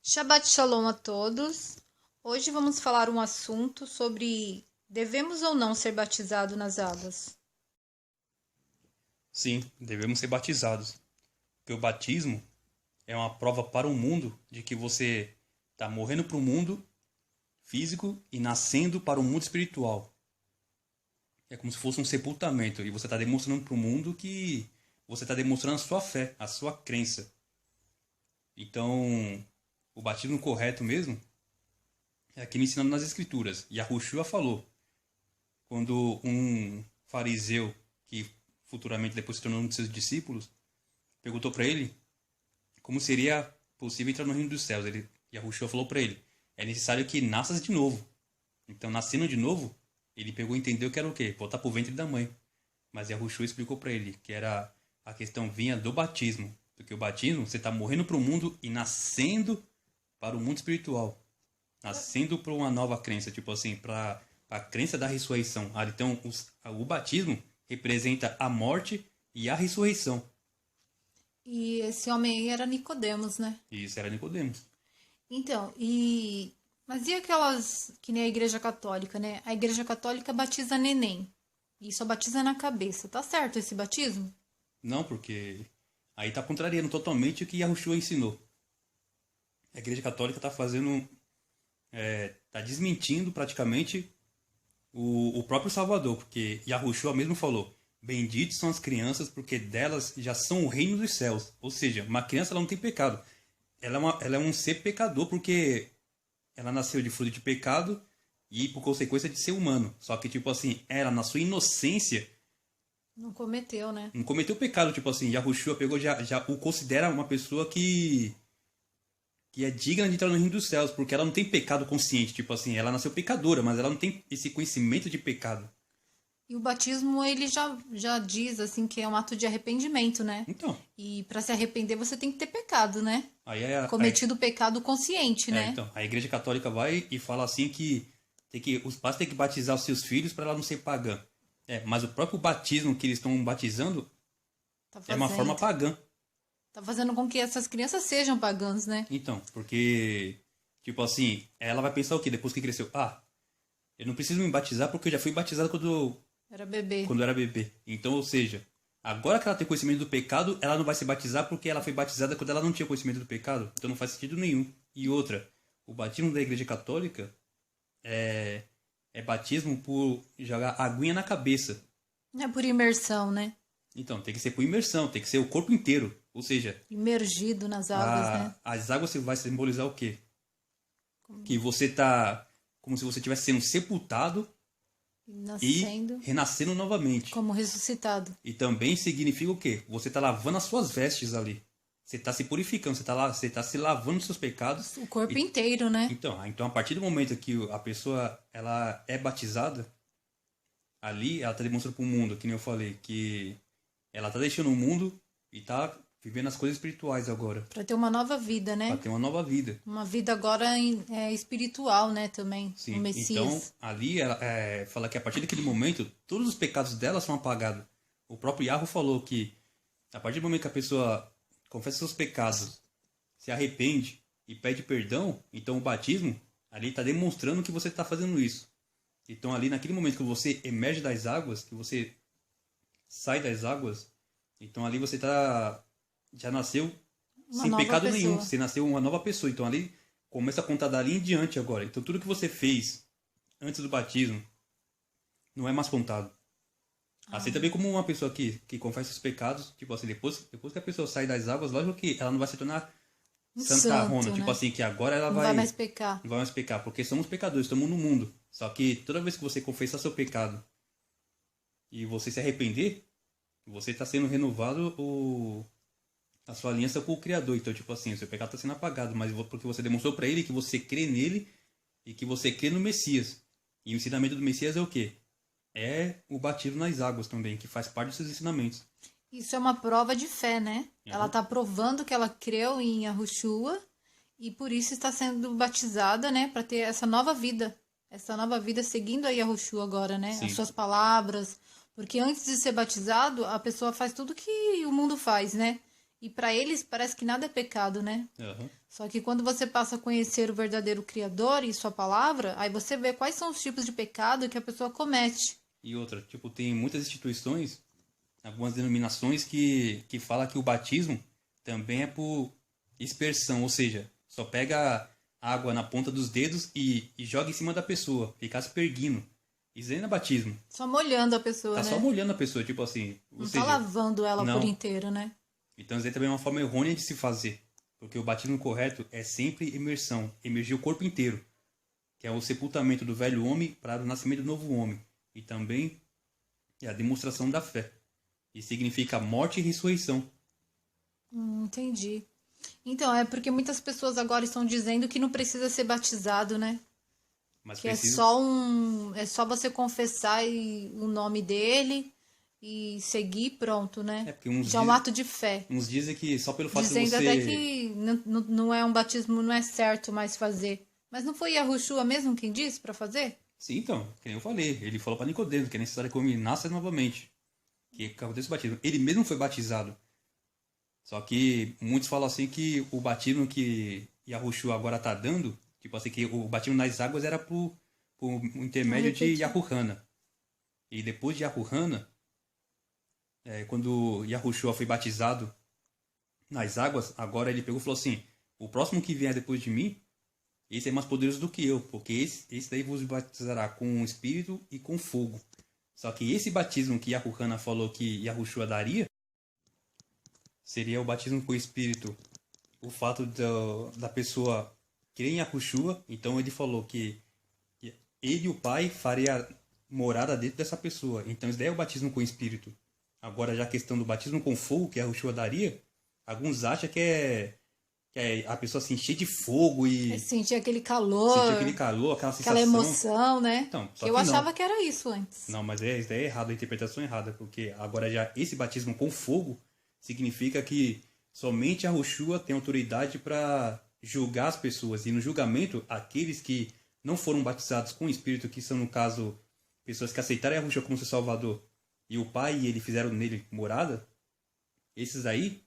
Shabbat Shalom a todos. Hoje vamos falar um assunto sobre devemos ou não ser batizados nas águas. Sim, devemos ser batizados. Porque o batismo é uma prova para o mundo de que você está morrendo para o mundo físico e nascendo para o mundo espiritual. É como se fosse um sepultamento e você está demonstrando para o mundo que você está demonstrando a sua fé, a sua crença. Então, o batismo correto mesmo é aquele ensinado nas Escrituras. E a Yahushua falou, quando um fariseu, que futuramente depois se tornou um de seus discípulos, perguntou para ele como seria possível entrar no reino dos céus. Yahushua falou para ele, é necessário que nasças de novo. Então, nascendo de novo, ele pegou e entendeu que era o quê? Voltar para o ventre da mãe. Mas Yahushua explicou para ele que era a questão vinha do batismo. Porque o batismo, você está morrendo para o mundo e nascendo para o mundo espiritual. Nascendo para uma nova crença, tipo assim, para a crença da ressurreição. Então, o batismo representa a morte e a ressurreição. E esse homem aí era Nicodemos, né? E isso era Nicodemos. Então, mas e aquelas que nem a Igreja Católica, né? A Igreja Católica batiza neném. E só batiza na cabeça. Tá certo esse batismo? Não, porque aí está contrariando totalmente o que Yahushua ensinou. A Igreja Católica está fazendo, está desmentindo praticamente o próprio Salvador, porque Yahushua mesmo falou, benditos são as crianças, porque delas já são o reino dos céus. Ou seja, uma criança ela não tem pecado. Ela é um ser pecador, porque ela nasceu de fruto de pecado e por consequência de ser humano. Só que, tipo assim, ela na sua inocência Não cometeu, né? não cometeu pecado. Tipo assim, Yahushua pegou, já o considera uma pessoa que é digna de entrar no reino dos céus, porque ela não tem pecado consciente. Tipo assim, ela nasceu pecadora, mas ela não tem esse conhecimento de pecado. E o batismo, ele já diz, assim, que é um ato de arrependimento, né? Então, E para se arrepender, você tem que ter pecado, né? aí Cometido pecado consciente, né? a Igreja Católica vai e fala assim que os pais têm que batizar os seus filhos para ela não ser pagã. Mas o próprio batismo que eles estão batizando Tá é uma forma fazendo, pagã. tá fazendo com que essas crianças sejam pagãs, né? Então, porque, tipo assim, ela vai pensar o quê? Depois que cresceu, eu não preciso me batizar porque eu já fui batizado Era bebê. quando eu era bebê. Então, ou seja, agora que ela tem conhecimento do pecado, ela não vai se batizar porque ela foi batizada quando ela não tinha conhecimento do pecado. Então não faz sentido nenhum. E outra, o batismo da Igreja Católica é batismo por jogar aguinha na cabeça. Não é por imersão, né? Então, tem que ser por imersão, tem que ser o corpo inteiro. Ou seja, Imergido nas águas, né? as águas vai simbolizar o quê? Que você tá como se você estivesse sendo sepultado e Nascendo renascendo novamente. como ressuscitado. E também significa o quê? Você está lavando as suas vestes ali. Você está se purificando, você tá se lavando dos seus pecados. O corpo E, inteiro, né? então, a partir do momento que a pessoa ela é batizada, ali ela está demonstrando para o mundo, que nem eu falei, que ela está deixando o mundo e está vivendo as coisas espirituais agora, Para ter uma nova vida, para né? ter uma nova vida. Uma vida agora espiritual, né? Também. O Sim. Então, Messias. ali ela fala que a partir daquele momento, todos os pecados dela são apagados. O próprio Yahweh falou que a partir do momento que a pessoa confessa seus pecados, se arrepende e pede perdão, então o batismo ali está demonstrando que você está fazendo isso. Então ali naquele momento que você emerge das águas, que você sai das águas, então ali você já nasceu Uma sem nova pecado nenhum, pessoa. você nasceu uma nova pessoa. Então ali começa a contar dali em diante agora. Então tudo que você fez antes do batismo não é mais contado. Assim também como uma pessoa que confessa os pecados, tipo assim, depois que a pessoa sai das águas, lógico que ela não vai se tornar Um santarrona, santo, tipo né? assim, que agora ela Não vai mais pecar. não vai mais pecar, porque somos pecadores, estamos no mundo. Só que toda vez que você confessar seu pecado e você se arrepender, você está sendo renovado a sua aliança com o Criador. Então, tipo assim, o seu pecado está sendo apagado, mas porque você demonstrou para ele que você crê nele e que você crê no Messias. E o ensinamento do Messias é o quê? É o batismo nas águas também, que faz parte dos seus ensinamentos. Isso é uma prova de fé, né? Ela Uhum. está provando que ela creu em Yahushua e por isso está sendo batizada, né? Para ter essa nova vida. Essa nova vida seguindo a Yahushua agora, né? Sim. As suas palavras. Porque antes de ser batizado, a pessoa faz tudo que o mundo faz, né? E para eles parece que nada é pecado, né? Aham. Só que quando você passa a conhecer o verdadeiro Criador e sua palavra, aí você vê quais são os tipos de pecado que a pessoa comete. E outra, tipo, tem muitas instituições, algumas denominações que fala que o batismo também é por expersão, ou seja, só pega água na ponta dos dedos e joga em cima da pessoa, fica aspergindo. Isso aí não é batismo. Só molhando a pessoa, Tá né? só molhando a pessoa, tipo assim. Ou Não tá seja, lavando ela não. por inteiro, né? Então isso aí também é uma forma errônea de se fazer. Porque o batismo correto é sempre imersão, emergir o corpo inteiro, que é o sepultamento do velho homem para o nascimento do novo homem. E também é a demonstração da fé. E significa morte e ressurreição. Entendi. Então, é porque muitas pessoas agora estão dizendo que não precisa ser batizado, né? Mas Que precisa. é só você confessar o nome dele e seguir, pronto, É né? porque uns Já é um dizem, ato de fé. uns dizem que só pelo fato de Dizendo você. até que não é um batismo, não é certo mais fazer. Mas não foi Yahushua mesmo quem disse para fazer? Sim, então, que nem eu falei. Ele falou para Nicodemo que é necessário que o homem nasça novamente. Que aconteça o batismo. Ele mesmo foi batizado. Só que muitos falam assim que o batismo que Yahushua agora tá dando, tipo assim, que o batismo nas águas era por intermédio de repetir. Yahuhana. E depois de Yahuhana, quando Yahushua foi batizado nas águas, agora ele pegou e falou assim: o próximo que vier depois de mim, esse é mais poderoso do que eu, porque esse daí vos batizará com o Espírito e com fogo. Só que esse batismo que Yahuhana falou que Yahushua daria, seria o batismo com o Espírito. O fato da pessoa crer em Yahushua, então ele falou que ele e o Pai faria morada dentro dessa pessoa. Então isso daí é o batismo com o Espírito. Agora já a questão do batismo com fogo que Yahushua daria, alguns acham que é a pessoa se encher de fogo e Sentir aquele calor, sentir aquele calor, aquela sensação. aquela emoção, né? Então, só Que eu que achava não. que era isso antes. Não, mas isso daí é errado, a interpretação é errada, porque agora já esse batismo com fogo significa que somente a Yahushua tem autoridade para julgar as pessoas. E no julgamento, aqueles que não foram batizados com o Espírito, que são, no caso, pessoas que aceitaram a Yahushua como seu Salvador, e o Pai e ele fizeram nele morada, esses aí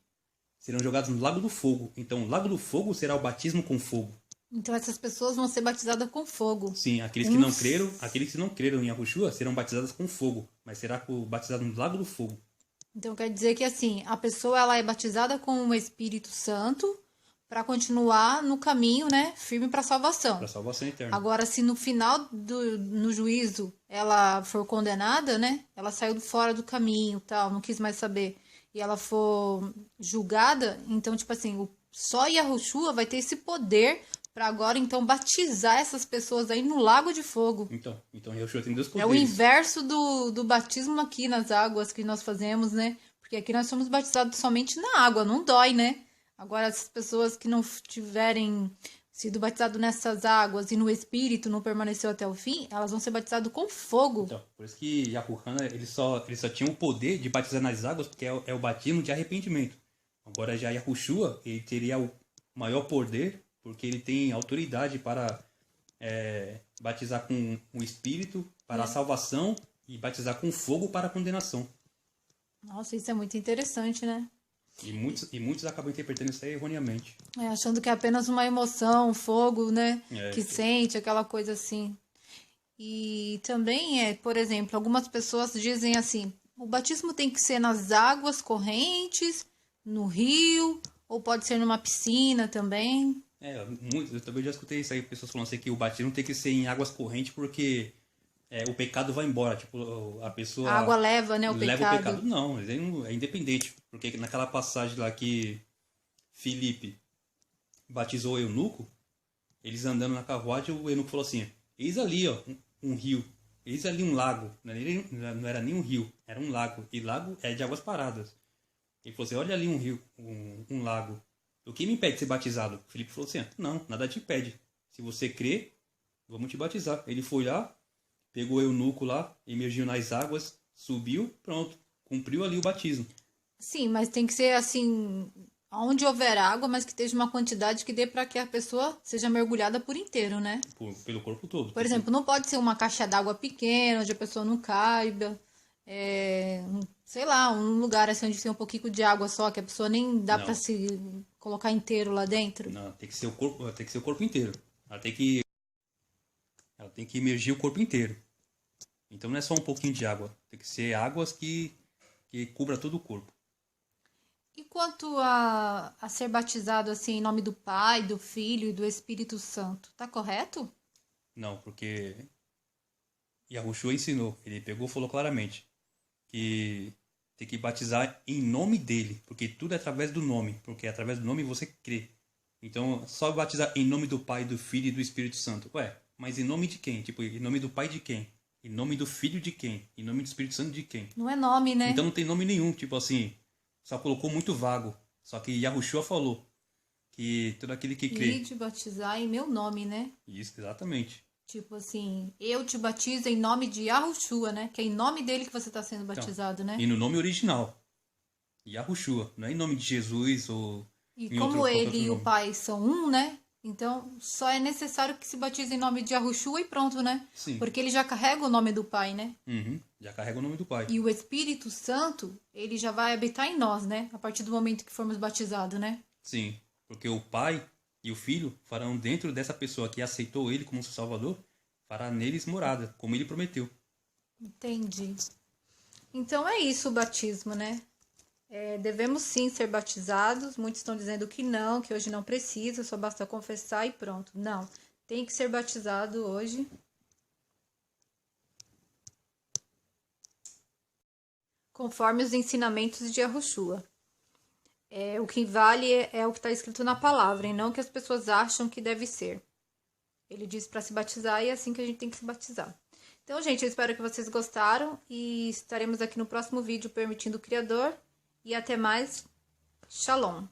serão jogados no Lago do Fogo. Então, o Lago do Fogo será o batismo com fogo. Então essas pessoas vão ser batizadas com fogo. Sim, aqueles que não creram em Yahushua serão batizados com fogo, mas será batizado no Lago do Fogo. Então quer dizer que assim, a pessoa ela é batizada com o Espírito Santo para continuar no caminho, né, firme para a salvação. Para a salvação eterna. Agora, se no final no juízo ela for condenada, né, ela saiu fora do caminho, tal, não quis mais saber, e ela for julgada, então tipo assim, só Yahushua vai ter esse poder para agora então batizar essas pessoas aí no lago de fogo. Então Yahushua tem dois É poderes. o inverso do batismo aqui nas águas que nós fazemos, né? Porque aqui nós somos batizados somente na água, não dói, né? Agora, as pessoas que não tiverem sido batizadas nessas águas e no Espírito não permaneceu até o fim, elas vão ser batizadas com fogo. Então, por isso que Yahuhana, ele só tinha o poder de batizar nas águas, porque é o batismo de arrependimento. Agora já Yahushua, ele teria o maior poder, porque ele tem autoridade para batizar com o Espírito para a salvação e batizar com fogo para a condenação. Nossa, isso é muito interessante, né? E muitos acabam interpretando isso aí erroneamente. Achando que é apenas uma emoção, um fogo, né? É. Que sente, aquela coisa assim. E também, por exemplo, algumas pessoas dizem assim, o batismo tem que ser nas águas correntes, no rio, ou pode ser numa piscina também. Eu também já escutei isso aí, pessoas falando assim que o batismo tem que ser em águas correntes porque o pecado vai embora. Tipo, a pessoa... A água leva, né, o leva pecado. o pecado. Não, ele é independente. Porque naquela passagem lá que Filipe batizou o eunuco, eles andando na carruagem, o eunuco falou assim, eis ali, ó, um rio, eis ali um lago. Não era nem um rio, era um lago. E lago é de águas paradas. Ele falou assim, olha ali um rio, um lago. O que me impede de ser batizado? Filipe falou assim, não, nada te impede. Se você crê, vamos te batizar. Ele foi lá, pegou o eunuco lá, emergiu nas águas, subiu, pronto. Cumpriu ali o batismo. Sim, mas tem que ser assim, onde houver água, mas que esteja uma quantidade que dê para que a pessoa seja mergulhada por inteiro, né? Pelo corpo todo. Por exemplo, não pode ser uma caixa d'água pequena, onde a pessoa não caiba. sei lá, um lugar assim onde tem um pouquinho de água só, que a pessoa nem dá Não. pra se colocar inteiro lá dentro? Não, tem que ser o corpo, tem que ser o corpo inteiro. Ela tem que imergir o corpo inteiro. Então não é só um pouquinho de água. Tem que ser águas que cubra todo o corpo. E quanto a ser batizado assim em nome do Pai, do Filho e do Espírito Santo, tá correto? Não, porque Yahushua ensinou. Ele pegou e falou claramente que tem que batizar em nome dele. Porque tudo é através do nome. Porque é através do nome você crê. Então, só batizar em nome do Pai, do Filho e do Espírito Santo. Ué, mas em nome de quem? Tipo, em nome do Pai de quem? Em nome do Filho de quem? Em nome do Espírito Santo de quem? Não é nome, né? Então não tem nome nenhum, tipo assim, só colocou muito vago. Só que Yahushua falou que todo aquele que crê. E te batizar em meu nome, né? Isso, exatamente. Tipo assim, eu te batizo em nome de Yahushua, né? Que é em nome dele que você está sendo Então, batizado, né? e no nome original, Yahushua, não é em nome de Jesus ou E em como qualquer ele outro e o nome. Pai são um, né? Então, só é necessário que se batize em nome de Yahushua e pronto, né? Sim. Porque ele já carrega o nome do Pai, né? Uhum, já carrega o nome do Pai. E o Espírito Santo, ele já vai habitar em nós, né? A partir do momento que formos batizados, né? Sim, porque o Pai e o Filho farão dentro dessa pessoa que aceitou ele como seu Salvador, fará neles morada, como ele prometeu. Entendi. Então é isso o batismo, né? Devemos sim ser batizados. Muitos estão dizendo que não, que hoje não precisa, só basta confessar e pronto. Não, tem que ser batizado hoje. Conforme os ensinamentos de Yahushua. O que vale é o que está escrito na palavra, e não o que as pessoas acham que deve ser. Ele diz para se batizar e é assim que a gente tem que se batizar. Então, gente, eu espero que vocês gostaram e estaremos aqui no próximo vídeo, permitindo o Criador. E até mais. Shalom.